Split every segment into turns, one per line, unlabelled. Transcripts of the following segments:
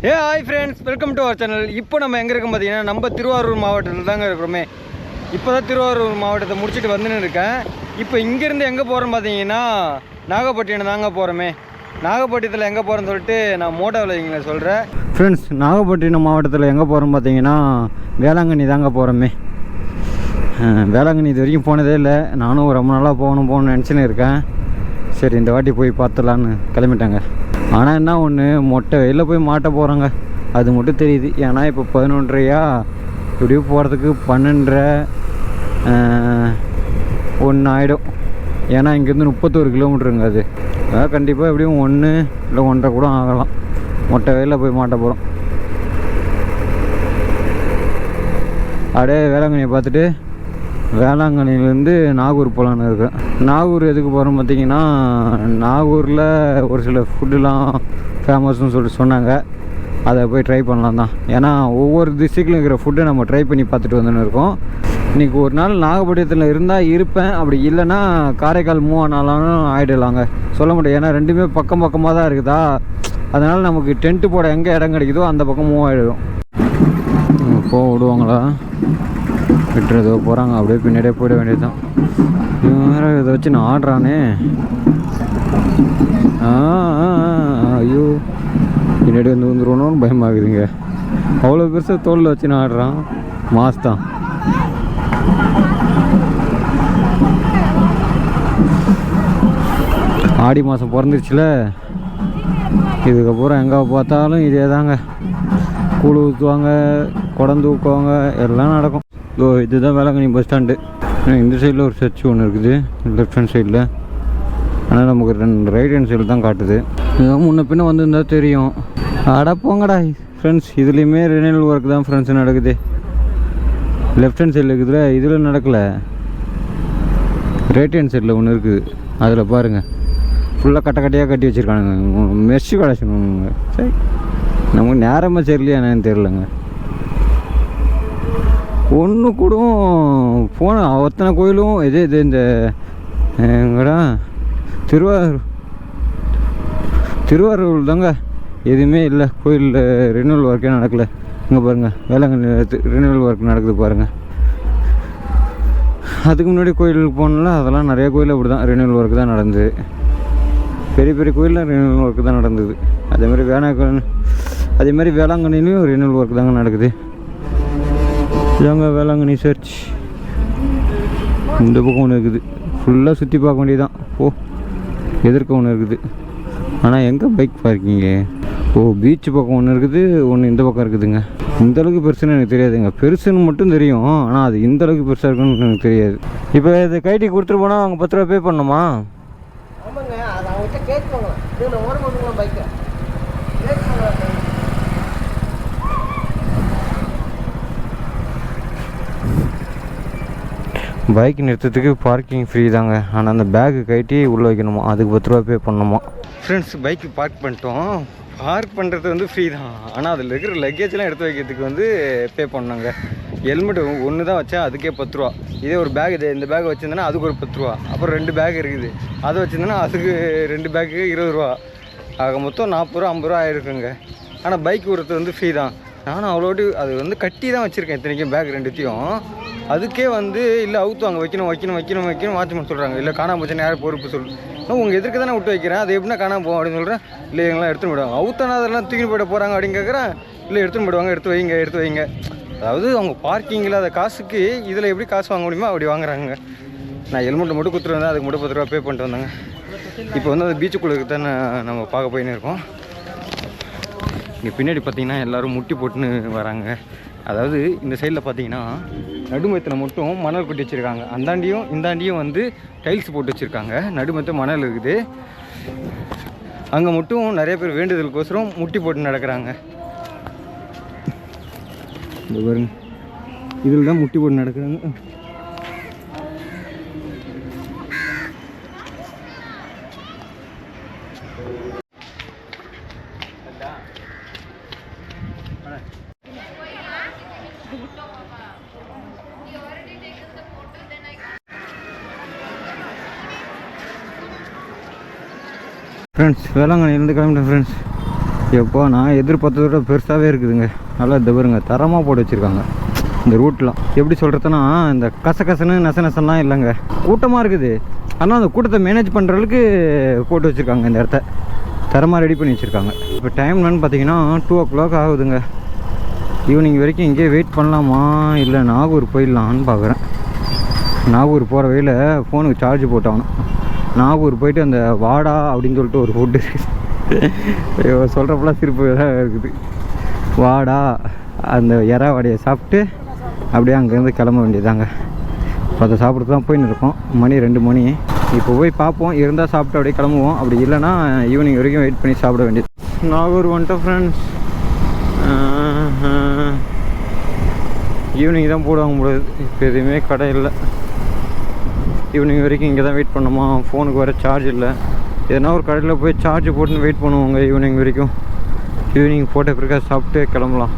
Hi friends, welcome to our channel. இப்போ நம்ம எங்கே இருக்கோம் பார்த்தீங்கன்னா, நம்ம திருவாரூர் மாவட்டத்தில் தாங்க இருக்கிறோமே. இப்போ தான் திருவாரூர் மாவட்டத்தை முடிச்சுட்டு வந்துன்னு இருக்கேன். இப்போ இங்கேருந்து எங்கே போகிறோன்னு பார்த்தீங்கன்னா, நாகப்பட்டினம் தாங்க போகிறோமே. நாகப்பட்டினத்தில் எங்கே போகிறேன்னு சொல்லிட்டு நான் மோட்டோவில் இங்கே சொல்கிறேன். ஃப்ரெண்ட்ஸ், நாகப்பட்டினம் மாவட்டத்தில் எங்கே போகிறோன்னு பார்த்தீங்கன்னா, வேளாங்கண்ணி தாங்க போகிறோமே. வேளாங்கண்ணி இது வரைக்கும் போனதே இல்லை. நானும் ரொம்ப நாளாக போகணும்னு நினச்சின்னு இருக்கேன். சரி, இந்த வாட்டி போய் பார்த்துலான்னு கிளம்பிட்டாங்க. ஆனால் என்ன ஒன்று, மொட்டை வெயிலில் போய் மாட்ட போகிறாங்க, அது மட்டும் தெரியுது. ஏன்னா இப்போ 11:30 இப்படியும் போகிறதுக்கு 12:30 1 ஆகிடும். ஏன்னா இங்கேருந்து 31 கிலோமீட்டருங்க. அது அதான் கண்டிப்பாக எப்படியும் 1 இல்லை 1:30 கூட ஆகலாம். மொட்டை வெயிலில் போய் மாட்ட போகிறோம். அப்படியே வேளாங்கண்ணியை பார்த்துட்டு வேளாங்கண்ணிலேருந்து நாகூர் போகலான்னு இருக்கேன். நாகூர் எதுக்கு போகிறோம் பார்த்தீங்கன்னா, நாகூரில் ஒரு சில ஃபுட்டுலாம் ஃபேமஸ்ன்னு சொல்லிட்டு சொன்னாங்க. அதை போய் ட்ரை பண்ணலாம் தான். ஏன்னா ஒவ்வொரு டிஸ்ட்ரிக்டில் இருக்கிற ஃபுட்டை நம்ம ட்ரை பண்ணி பார்த்துட்டு வந்துன்னு இருக்கோம். இன்றைக்கி ஒரு நாள் நாகப்பட்டினத்தில் இருந்தால் இருப்பேன், அப்படி இல்லைன்னா காரைக்கால் மூவ் ஆனாலும் ஆகிடலாங்க. சொல்ல முடியாது. ஏன்னா ரெண்டுமே பக்கம் பக்கமாக தான் இருக்குதா. அதனால் நமக்கு டென்ட்டு போட எங்கே இடம் கிடைக்குதோ அந்த பக்கம் மூவ் ஆகிடும். போக விடுவாங்களா? விட்டுறதோ போகிறாங்க. அப்படியே பின்னாடியே போயிட வேண்டியது தான். இவன் வேறு இதை வச்சு நான் ஆடுறானே. ஐயோ, பின்னாடி வந்து வந்துருவோன்னு பயமாகுதுங்க. அவ்வளோ பெருசாக தோலில் வச்சு நான் ஆடுறான். மாஸ் தான். ஆடி மாதம் பிறந்துருச்சுல, இதுக்கப்புறம் எங்கே பார்த்தாலும் இதே தாங்க. கூழ் ஊற்றுவாங்க, குடம் தூக்குவாங்க, எல்லாம் நடக்கும். இதுதான் வேளாங்கண்ணி பஸ் ஸ்டாண்டு. இந்த சைடில் ஒரு சர்ச் ஒன்று இருக்குது, லெஃப்ட் ஹேண்ட் சைடில். ஆனால் நமக்கு ரைட் ஹேண்ட் சைடில் தான் காட்டுது. இதுதான் முன்ன பின்ன வந்துருந்தால் தெரியும். போங்கடா ஃப்ரெண்ட்ஸ், இதுலேயுமே ரினிவல் ஒர்க் தான் ஃப்ரெண்ட்ஸ் நடக்குது. லெஃப்ட் ஹேண்ட் சைடில் இருக்குதுல, இதில் நடக்கலை. ரைட் ஹேண்ட் சைடில் ஒன்று இருக்குது, அதில் பாருங்கள். ஃபுல்லாக கட்டையாக கட்டி வச்சுருக்கானுங்க. மெர்ஷி கடைச்சணுங்க. சரி, நமக்கு நேரமாக சரிலையா என்னன்னு தெரிலங்க. ஒன்று கூட போன அத்தனை கோயிலும் இது இந்த எங்கடா திருவாரூர் தாங்க. எதுவுமே இல்லை கோயிலில். ரினிவல் ஒர்க்கே நடக்கலை. இங்கே பாருங்கள், வேளாங்கண்ணி ரினிவல் ஒர்க் நடக்குது பாருங்கள். அதுக்கு முன்னாடி கோயிலுக்கு போனோம்ல, அதெல்லாம் நிறைய கோயில் அப்படி தான் ரினிவல் ஒர்க்கு தான் நடந்தது. பெரிய பெரிய கோயிலில் ரினிவல் ஒர்க்கு தான் நடந்தது. அதேமாதிரி வேளாங்கண்ணிலையும் ரினிவல் ஒர்க் தாங்க நடக்குது. இதாங்க வேளாங்கண்ணி சர்ச். இந்த பக்கம் ஒன்று இருக்குது. ஃபுல்லாக சுற்றி பார்க்க வேண்டியதுதான். எதிர்க்க ஒன்று இருக்குது. ஆனால் எங்கே பைக் பார்க்கிங்க? பீச்சு பக்கம் ஒன்று இருக்குது, ஒன்று இந்த பக்கம் இருக்குதுங்க. இந்தளவுக்கு பெருசுன்னு எனக்கு தெரியாதுங்க. பெருசுன்னு மட்டும் தெரியும், ஆனால் அது இந்தளவுக்கு பெருசாக இருக்குன்னு எனக்கு தெரியாது. இப்போ இதை கைட்டி கொடுத்துட்டு போனால் அவங்க 10 ரூபா பே பண்ணணுமா? பைக் நிறுத்தத்துக்கு பார்க்கிங் ஃப்ரீ தாங்க. ஆனால் அந்த பேக்கு கட்டி உள்ளே வைக்கணுமா, அதுக்கு 10 ரூபா பே பண்ணணுமா. ஃப்ரெண்ட்ஸ், பைக்கு பார்க் பண்ணிட்டோம். பார்க் பண்ணுறது வந்து ஃப்ரீ தான். ஆனால் அதில் இருக்கிற லக்கேஜெலாம் எடுத்து வைக்கிறதுக்கு வந்து பே பண்ணாங்க. ஹெல்மெட் ஒன்று தான் வச்சா அதுக்கே 10 ரூபா. இதே ஒரு பேக், இந்த பேக் வச்சுருந்தேன்னா அதுக்கு ஒரு 10 ரூபா. அப்புறம் 2 பேக் இருக்குது, அதை வச்சுருந்தேன்னா அதுக்கு 2 பேக்கு 20 ரூபா. ஆக மொத்தம் 40 ரூபா 50 ரூபா ஆகிருக்குங்க. ஆனால் பைக் விடுறது வந்து ஃப்ரீ தான். நானும் அவ்வளோட்டு அது வந்து கட்டி தான் வச்சுருக்கேன். இத்தனைக்கும் பேக் 2த்தையும். அதுக்கே வந்து இல்லை அவுத்துவாங்க, வைக்கணும் மாற்றி சொல்கிறாங்க. இல்லை காணாமல் போச்சுன்னு யார் பொறுப்பு நான் உங்கள் எதிர்க்க தானே விட்டு வைக்கிறேன், அது எப்படின்னா காணாமல் போவோம் அப்படின்னு சொல்கிறேன். இல்லை எங்களாம் எடுத்துன்னு போயிடுவாங்க. அவுத்தானா அதெல்லாம் தூக்கி போயிட போகிறாங்க அப்படின்னு கேட்குறேன். இல்லை எடுத்துன்னு போயிடுவாங்க, எடுத்து வைங்க. அதாவது அவங்க பார்க்கிங் இல்லாத காசுக்கு இதில் எப்படி காசு வாங்க முடியுமோ அப்படி வாங்குறாங்க. நான் ஹெல்மெட்டை மட்டும் கொடுத்துருந்தேன், அதுக்கு மட்டும் 10 ரூபா பே பண்ணிட்டு வந்தாங்க. இப்போ வந்து அது பீச்சுக்குள்ளே தான் நம்ம பார்க்க போயின்னு இருக்கோம். இங்கே பின்னாடி பார்த்தீங்கன்னா எல்லோரும் முட்டி போட்டுன்னு வராங்க. அதாவது இந்த சைடில் பார்த்தீங்கன்னா நடுமத்தில் மட்டும் மணல் கொட்டி வச்சுருக்காங்க. அந்தாண்டியும் இந்தாண்டியும் வந்து டைல்ஸ் போட்டு வச்சுருக்காங்க. நடுமத்தில் மணல் இருக்குது. அங்கே மட்டும் நிறைய பேர் வேண்டுதலுக்கோசரம் முட்டி போட்டு நடக்கிறாங்க. இந்த பாருங்க, இதில் தான் முட்டி போட்டு நடக்கிறாங்க. ஃப்ரெண்ட்ஸ், வேளாங்கண்ணிலேருந்து கிளம்பிட்டேன் ஃப்ரெண்ட்ஸ். எப்போ நான் எதிர்பார்த்ததோட பெருசாகவே இருக்குதுங்க. நல்லா தவறுங்க தரமாக போட்டு வச்சுருக்காங்க. இந்த ரூட்லாம் எப்படி சொல்கிறதுனா இந்த கசகசன்னு நெசலாம் இல்லைங்க, கூட்டமாக இருக்குது. ஆனால் அந்த கூட்டத்தை மேனேஜ் பண்ணுற அளவுக்கு போட்டு வச்சுருக்காங்க. இந்த இடத்த தரமாக ரெடி பண்ணி வச்சுருக்காங்க. இப்போ டைம் என்னன்னு பார்த்தீங்கன்னா 2 o'clock ஆகுதுங்க. ஈவினிங் வரைக்கும் இங்கேயே வெயிட் பண்ணலாமா இல்லை நாகூர் போயிடலான்னு பார்க்குறேன். நாகூர் போகிற வழியில் ஃபோனுக்கு சார்ஜ் போட்டாகணும். நாகூர் போயிட்டு அந்த வாடா அப்படின்னு சொல்லிட்டு ஒரு ஃபுட்டு இருக்குது, சொல்கிறப்பெல்லாம் சிரிப்பு இருக்குது. வாடா அந்த எறா வடையை சாப்பிட்டு அப்படியே அங்கேருந்து கிளம்ப வேண்டியதாங்க. இப்போ அதை சாப்பிட்டு தான் போயின்னு இருக்கோம். மணி 2 மணி. இப்போ போய் பார்ப்போம், இருந்தால் சாப்பிட்டு அப்படியே கிளம்புவோம். அப்படி இல்லைன்னா ஈவினிங் வரைக்கும் வெயிட் பண்ணி சாப்பிட வேண்டியது. நாகூர் வந்துட்டோம் ஃப்ரெண்ட்ஸ். ஈவினிங் தான் போடுவாங்க முடியாது. இப்போ எதுவுமே கடை இல்லை. ஈவினிங் வரைக்கும் இங்கே தான் வெயிட் பண்ணுமா. ஃபோனுக்கு வர சார்ஜ் இல்லை. எதனா ஒரு கடையில் போய் சார்ஜ் போட்டுன்னு வெயிட் பண்ணுவாங்க ஈவினிங் வரைக்கும். ஈவினிங் போட்ட பிறகு சாப்பிட்டு கிளம்பலாம்.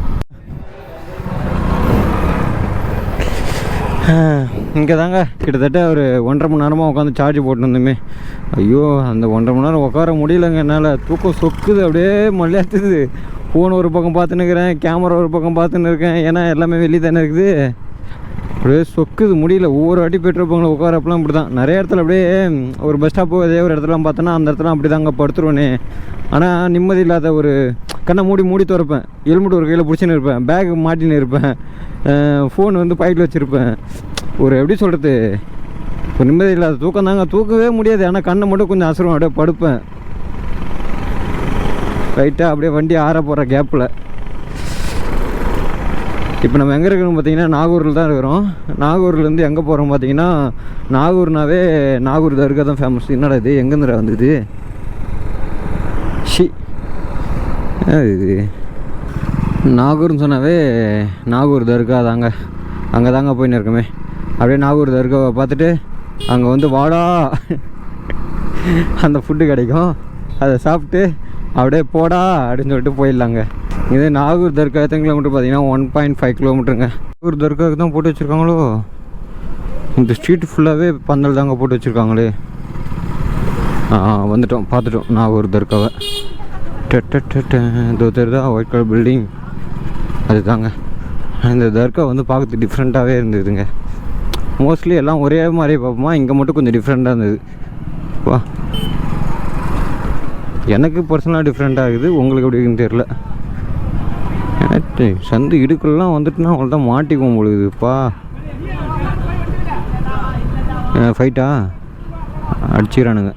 இங்கே தாங்க கிட்டத்தட்ட ஒரு 1.5 மணி நேரமாக உட்காந்து சார்ஜ் போட்டுருந்தோமே. ஐயோ அந்த 1.5 மணி நேரம் உட்கார முடியலைங்க என்னால். தூக்கம் சொக்குது, அப்படியே மல்லியாத்துது. ஃபோன் ஒரு பக்கம் பார்த்துன்னு இருக்கிறேன், கேமரா ஒரு பக்கம் பார்த்துன்னு இருக்கேன். ஏன்னா எல்லாமே வெளியே தானே இருக்குது. அப்படியே சொக்குது, முடியல. ஒவ்வொரு வாட்டி பெட்ரோல் பங்கில் உட்காரப்பெல்லாம் இப்படி தான். நிறைய இடத்துல அப்படியே ஒரு பஸ் ஸ்டாப்பு அதே ஒரு இடத்துலாம் பார்த்தோன்னா அந்த இடத்துல அப்படி தாங்க படுத்துருவேனே. ஆனால் நிம்மதி இல்லாத ஒரு கண்ணை மூடி திறப்பேன். ஹெல்மெட் ஒரு கையில் பிடிச்சின்னு இருப்பேன், பேக் மாட்டின்னு இருப்பேன், ஃபோன் வந்து பாக்கெட்டில் வச்சுருப்பேன். ஒரு எப்படி சொல்கிறது, ஒரு நிம்மதி இல்லாத தூக்கம் தாங்க. தூக்கவே முடியாது. ஆனால் கண்ணை மட்டும் கொஞ்சம் அசரும், அப்படியே படுப்பேன். ரைட்டாக அப்படியே வண்டி ஆற போகிற கேப்பில். இப்போ நம்ம எங்கே இருக்கிறோம் பார்த்தீங்கன்னா நாகூரில் தான் இருக்கிறோம். நாகூர்லேருந்து எங்கே போகிறோம் பார்த்தீங்கன்னா, நாகூர்னாவே நாகூர் தர்கா தான் ஃபேமஸ். என்னடா இது, எங்கேருந்துடா வந்தது இது? நாகூர்னு சொன்னாவே நாகூர் தர்கா தாங்க. அங்கே தாங்க போயின்னு இருக்கோமே. அப்படியே நாகூர் தர்காவை பார்த்துட்டு அங்கே வந்து வாடா அந்த ஃபுட்டு கிடைக்கும், அதை சாப்பிட்டு அப்படியே போடா அப்படின்னு சொல்லிட்டு போயிடலாங்க. இதே நாகூர் தர்கா எத்தனை கிலோமீட்டர் பார்த்தீங்கன்னா 1.5 கிலோமீட்டருங்க. நாகூர் தர்காவுக்கு தான் போட்டு வச்சுருக்காங்களோ. இந்த ஸ்ட்ரீட் ஃபுல்லாகவே பந்தல் தாங்க போட்டு வச்சுருக்காங்களே. வந்துட்டோம், பார்த்துட்டோம் நாகூர் தர்காவை. இதோ தெரியுதா ஒயிட் கலர் பில்டிங், அது தாங்க. இந்த தர்கா வந்து பார்க்கறதுக்கு டிஃப்ரெண்ட்டாகவே இருந்ததுங்க. மோஸ்ட்லி எல்லாம் ஒரே மாதிரி பார்ப்போமா, இங்கே மட்டும் கொஞ்சம் டிஃப்ரெண்ட்டாக இருந்தது. வா, எனக்கு பர்சனலாக டிஃப்ரெண்ட்டாக இருக்குது, உங்களுக்கு எப்படி இருக்குன்னு தெரில. சந்து இடுக்கெல்லாம் வந்துட்டுனா அவங்கள தான் மாட்டிக்குவோம் பொழுதுப்பா. ஃபைட்டா அடிச்சிடறானுங்க.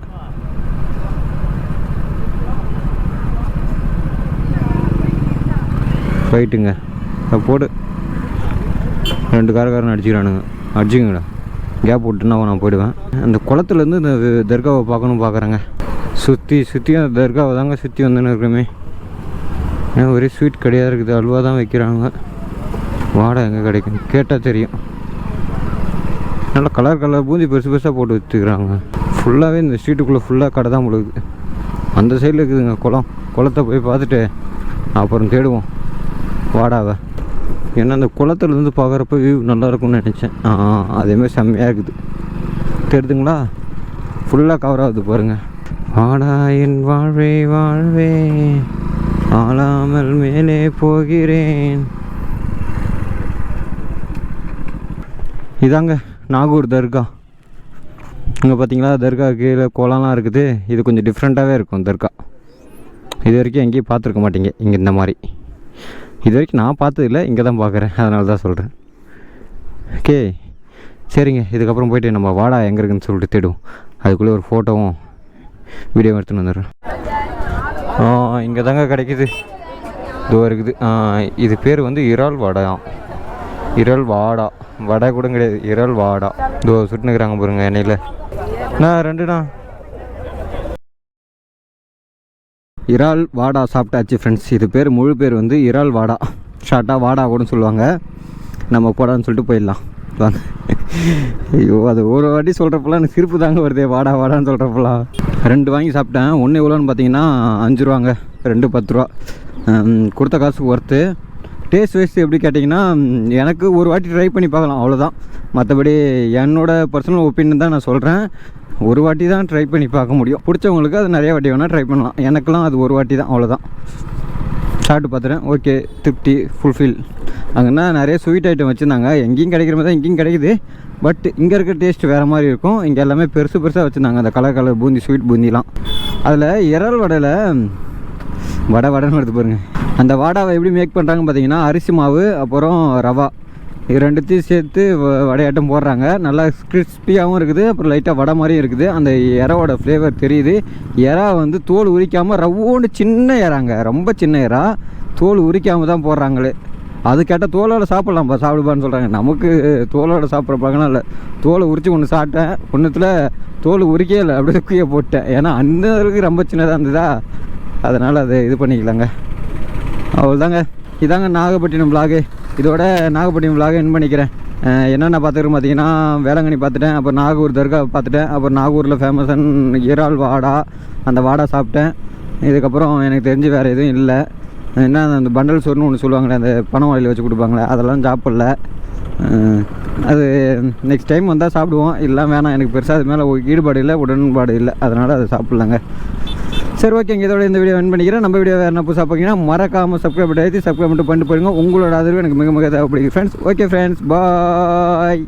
ஃபைட்டுங்க போடு. 2 காரக்காரன் அடிச்சிக்கிறானுங்க. அடிச்சுங்கடா, கேப் விட்டுன்னா நான் போயிடுவேன். அந்த குளத்துலேருந்து இந்த தர்காவை பார்க்குறேங்க. சுற்றி அந்த தர்காவை தாங்க சுற்றி வந்துன்னு இருக்கிறோமே. ஏன்னா ஒரே ஸ்வீட் கடையாக இருக்குது, அல்வா தான் வைக்கிறாங்க. வாடை எங்கே கிடைக்கும் கேட்டால் தெரியும். நல்லா கலர் பூந்தி பெருசாக போட்டு வச்சுக்கிறாங்க. ஃபுல்லாகவே இந்த ஸ்ட்ரீட்டுக்குள்ளே ஃபுல்லாக கடை தான் முழுகுது. அந்த சைடில் இருக்குதுங்க குளத்தை போய் பார்த்துட்டு அப்புறம் தேடுவோம் வாடாவை. ஏன்னா அந்த குளத்துலேருந்து பார்க்குறப்ப வியூ நல்லாயிருக்கும்னு நினச்சேன். அதேமாதிரி செம்மையாக இருக்குது. தெரியுதுங்களா, ஃபுல்லாக கவர் ஆகுது பாருங்கள். வாடா என் வாழ்வே வாழ்வே ஆளாமல் மேலே போகிறேன். இதாங்க நாகூர் தர்கா. இங்கே பார்த்தீங்களா தர்கா கீழே குளம்லாம் இருக்குது. இது கொஞ்சம் டிஃப்ரெண்ட்டாகவே இருக்கும் தர்கா. இது வரைக்கும் எங்கேயும் பார்த்துருக்க மாட்டீங்க இங்கே இந்த மாதிரி. இது வரைக்கும் நான் பார்த்ததில்லை, இங்கே தான் பார்க்குறேன், அதனால தான் சொல்கிறேன். ஓகே சரிங்க, இதுக்கப்புறம் போய்ட்டு நம்ம வாடா எங்கே இருக்குன்னு சொல்லிட்டு தேடுவோம். அதுக்குள்ளே ஒரு ஃபோட்டோவும் வீடியோ எடுத்துன்னு வந்துடுறேன். இங்கே தாங்க கிடைக்கிது, இதோ இருக்குது. இது பேர் வந்து இறால் வாடா. இறால் வாடா, வடை கூட கிடையாது, இறால் வாடா. இதோ சுட்டுனுக்குறாங்க பாருங்க எண்ணெயில். ரெண்டுண்ணா இறால் வாடா சாப்பிட்டாச்சு ஃப்ரெண்ட்ஸ். இது பேர் முழு பேர் வந்து இறால் வாடா, ஷார்ட்டாக வாடா கூட சொல்லுவாங்க. நம்ம போடான்னு சொல்லிட்டு போயிடலாம் வாங்க. ஐயோ அது ஒரு வாட்டி சொல்கிறப்பெல்லாம் எனக்கு சிரிப்பு தாங்க வருதே, வாடான்னு சொல்கிறப்பெல்லாம். 2 வாங்கி சாப்பிட்டேன். ஒன்று எவ்வளோன்னு பார்த்தீங்கன்னா 5 ரூபாங்க, 2 10 ரூபா. கொடுத்த காசுக்கு ஒர்த்து. டேஸ்ட் வைஸ் எப்படி கேட்டிங்கன்னா, எனக்கு ஒரு வாட்டி ட்ரை பண்ணி பார்க்கலாம் அவ்வளோதான். மற்றபடி என்னோடய பர்சனல் ஒப்பீனியன் தான் நான் சொல்கிறேன். ஒரு வாட்டி தான் ட்ரை பண்ணி பார்க்க முடியும். பிடிச்சவங்களுக்கு அது நிறைய வாட்டி வேணால் ட்ரை பண்ணலாம். எனக்கெல்லாம் அது ஒரு வாட்டி தான், அவ்வளோதான். சாப்பிட்டு பார்த்துட்டேன். ஓகே, திருப்தி, ஃபுல்ஃபில். அங்கன்னா நிறைய ஸ்வீட் ஐட்டம் வச்சுருந்தாங்க. எங்கேயும் கிடைக்கிற மாதிரி தான் இங்கேயும் கிடைக்குது. பட் இங்கே இருக்க டேஸ்ட் வேறு மாதிரி இருக்கும். இங்கே எல்லாமே பெருசாக வச்சுருந்தாங்க. அந்த கலர் பூந்தி, ஸ்வீட் பூந்திலாம். அதில் இறால் வடையில் வடைன்னு எடுத்து பாருங்கள். அந்த வாடாவை எப்படி மேக் பண்ணுறாங்கன்னு பார்த்தீங்கன்னா, அரிசி மாவு அப்புறம் ரவா இது ரெண்டுத்தையும் சேர்த்து வடையாட்டம் போடுறாங்க. நல்லா கிறிஸ்பியாகவும் இருக்குது, அப்புறம் லைட்டாக வடை மாதிரியும் இருக்குது. அந்த இறாவோட ஃப்ளேவர் தெரியுது. இறா வந்து தோல் உரிக்காமல் ரவ்வோண்டு சின்ன இறாங்க, ரொம்ப சின்ன இறா, தோல் உரிக்காமல் தான் போடுறாங்களே. அது கேட்டால் தோலோட சாப்பிட்லாம்ப்பா, சாப்பிடுப்பான்னு சொல்கிறாங்க. நமக்கு தோலோட சாப்பிட்ற பழக்கம்லாம் இல்லை. தோலை உரித்து ஒன்று சாப்பிட்டேன், ஒன்றுத்தில் தோல் உரிக்கவே இல்லை, அப்படியே தூக்கிய போட்டேன். ஏன்னா அந்த அளவுக்கு ரொம்ப சின்னதாக இருந்ததா, அதனால் அதை இது பண்ணிக்கலாங்க. அவ்வளோதாங்க. இதாங்க நாகப்பட்டினம் விலாகு. இதோட நாகப்பட்டினம் விலாக என் பண்ணிக்கிறேன். என்னென்ன பார்த்துக்கிறேன் பார்த்தீங்கன்னா, வேளாங்கண்ணி பார்த்துட்டேன், அப்புறம் நாகூர் தர்கா பார்த்துட்டேன், அப்புறம் நாகூரில் ஃபேமஸான இறால் வாடா, அந்த வாடா சாப்பிட்டேன். இதுக்கப்புறம் எனக்கு தெரிஞ்சு வேறு எதுவும் இல்லை. என்ன அந்த பண்டல் சோறுன்னு ஒன்று சொல்லுவாங்களே, அந்த பணம் வாயில் வச்சு கொடுப்பாங்களே, அதெல்லாம் சாப்பிடல. அது நெக்ஸ்ட் டைம் வந்தால் சாப்பிடுவோம். இல்லை வேணாம், எனக்கு பெருசாக அது மேலே ஈடுபாடு இல்லை, உடன்பாடு இல்லை, அதனால் அதை சாப்பிட்லாங்க. சரி, ஓகேங்க. இதோட இந்த வீடியோ என் பண்ணிக்கிறேன். நம்ம வீடியோ வேறு என்ன புதுசாக பார்த்தீங்கன்னா மறக்காமல் சப்ஸ்கிரைப் பண்ணிட்டு போயிருங்க. உங்களோட ஆதரவு எனக்கு மிக மிக தேவைப்படுது ஃப்ரெண்ட்ஸ். ஓகே ஃப்ரெண்ட்ஸ், பாய்.